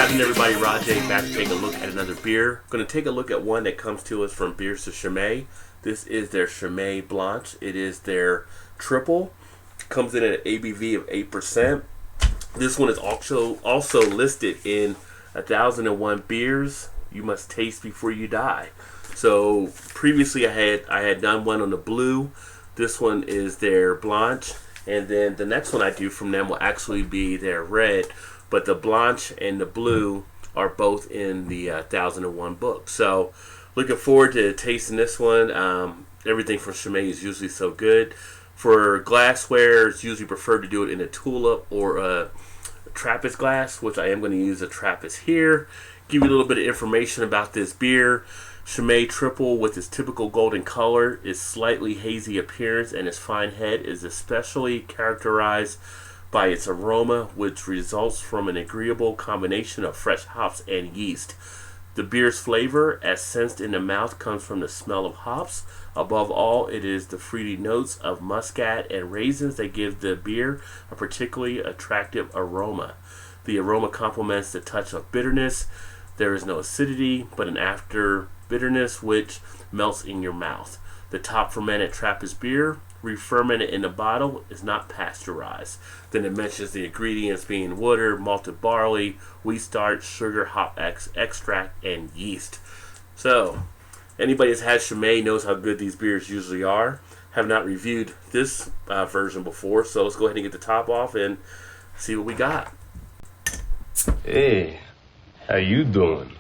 happening, everybody? Rod J back to take a look at another beer. Going to take a look at one that comes to us from Beers to Chimay. This is their Chimay Blanche. It is their triple. Comes in at an ABV of 8%. This one is also listed in 1001 beers you must taste before you die. So previously I had done one on the blue. This one is their Blanche, and then the next one I do from them will actually be their red. But the Blanche and the blue are both in the 1001 book. So looking forward to tasting this one. Everything from Chimay is usually so good. For glassware, it's usually preferred to do it in a tulip or a Trappist glass, which I am going to use a Trappist here. Give you a little bit of information about this beer. Chimay Triple, with its typical golden color, its slightly hazy appearance, and its fine head is especially characterized by its aroma, which results from an agreeable combination of fresh hops and yeast. The beer's flavor, as sensed in the mouth, comes from the smell of hops. Above all, it is the fruity notes of muscat and raisins that give the beer a particularly attractive aroma. The aroma complements the touch of bitterness. There is no acidity, but an after bitterness which melts in your mouth. The top fermented Trappist beer, re-fermented in the bottle, is not pasteurized. Then it mentions the ingredients being water, malted barley, wheat starch, sugar, hop extract, and yeast. So, anybody that's had Chimay knows how good these beers usually are. Have not reviewed this version before, so let's go ahead and get the top off and see what we got. Hey, how you doing?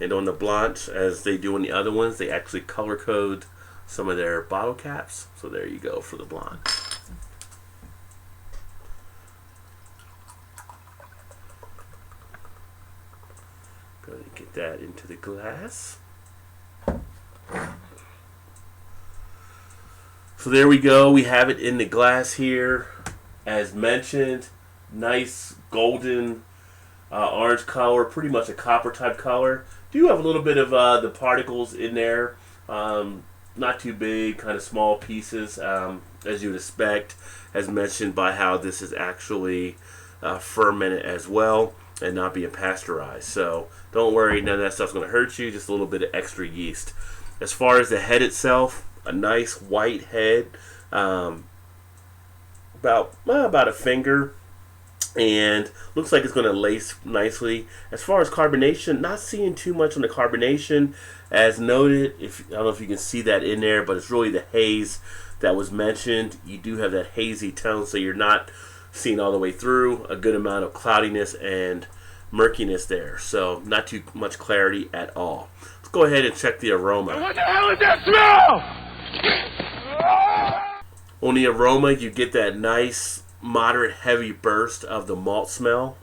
And on the Blanche, as they do in the other ones, they actually color code some of their bottle caps. So there you go for the Blanche. Go ahead and get that into the glass. So there we go. We have it in the glass here. As mentioned, nice golden orange color, pretty much a copper type color. Do have a little bit of the particles in there. Not too big, kind of small pieces, as you would expect, as mentioned by how this is actually fermented as well and not being pasteurized. So don't worry, none of that stuff's going to hurt you, just a little bit of extra yeast. As far as the head itself, a nice white head, about a finger, and looks like it's going to lace nicely. As far as carbonation, not seeing too much on the carbonation. As noted, I don't know if you can see that in there, but it's really the haze that was mentioned. You do have that hazy tone, so you're not seeing all the way through. A good amount of cloudiness and murkiness there, so not too much clarity at all. Let's go ahead and check the aroma. What the hell is that smell? On the aroma, you get that nice moderate heavy burst of the malt smell.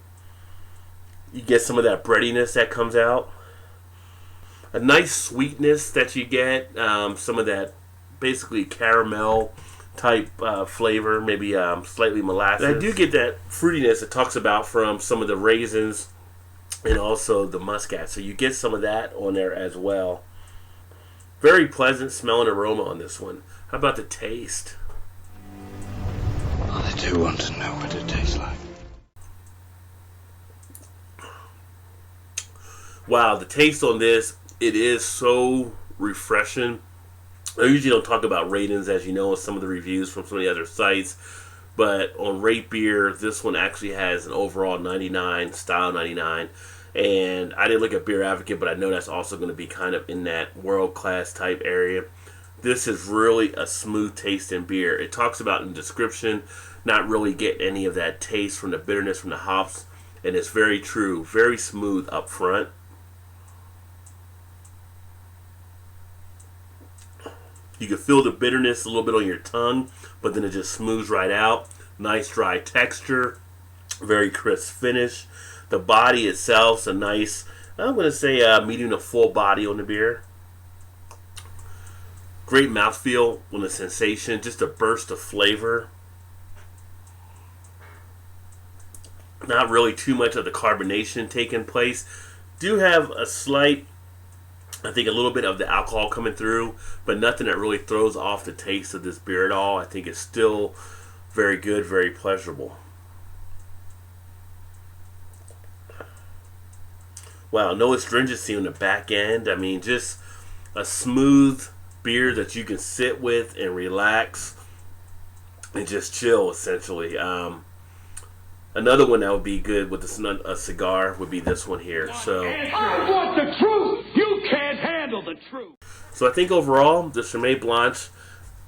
You get some of that breadiness that comes out. A nice sweetness that you get. Some of that basically caramel type flavor, maybe slightly molasses. And I do get that fruitiness it talks about from some of the raisins and also the muscat. So you get some of that on there as well. Very pleasant smell and aroma on this one. How about the taste? I do want to know what it tastes like. Wow, the taste on this, it is so refreshing. I usually don't talk about ratings, as you know, in some of the reviews from some of the other sites. But on Rate Beer, this one actually has an overall 99, style 99. And I didn't look at Beer Advocate, but I know that's also going to be kind of in that world-class type area. This is really a smooth tasting beer. It talks about in the description, not really get any of that taste from the bitterness from the hops. And it's very true. Very smooth up front. You can feel the bitterness a little bit on your tongue, but then it just smooths right out. Nice dry texture. Very crisp finish. The body itself is a nice, I'm going to say medium to full body on the beer. Great mouthfeel on the sensation. Just a burst of flavor. Not really too much of the carbonation taking place. Do have a slight, I think a little bit of the alcohol coming through, but nothing that really throws off the taste of this beer at all. I think it's still very good, very pleasurable. Wow, no astringency on the back end. I mean, just a smooth beer that you can sit with and relax and just chill, essentially. Another one that would be good with a cigar would be this one here. So I want the truth. You can't handle the truth. I think overall, the Chimay Blanche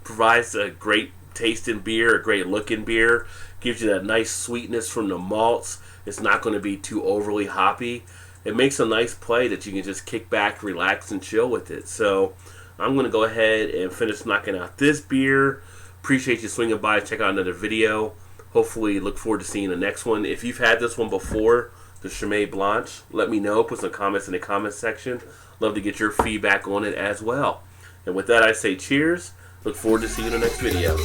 provides a great tasting beer, a great looking beer. Gives you that nice sweetness from the malts. It's not going to be too overly hoppy. It makes a nice play that you can just kick back, relax, and chill with it. So I'm going to go ahead and finish knocking out this beer. Appreciate you swinging by. Check out another video. Hopefully look forward to seeing the next one. If you've had this one before, the Chimay Blanche, let me know. Put some comments in the comments section. Love to get your feedback on it as well. And with that, I say cheers. Look forward to seeing you in the next video.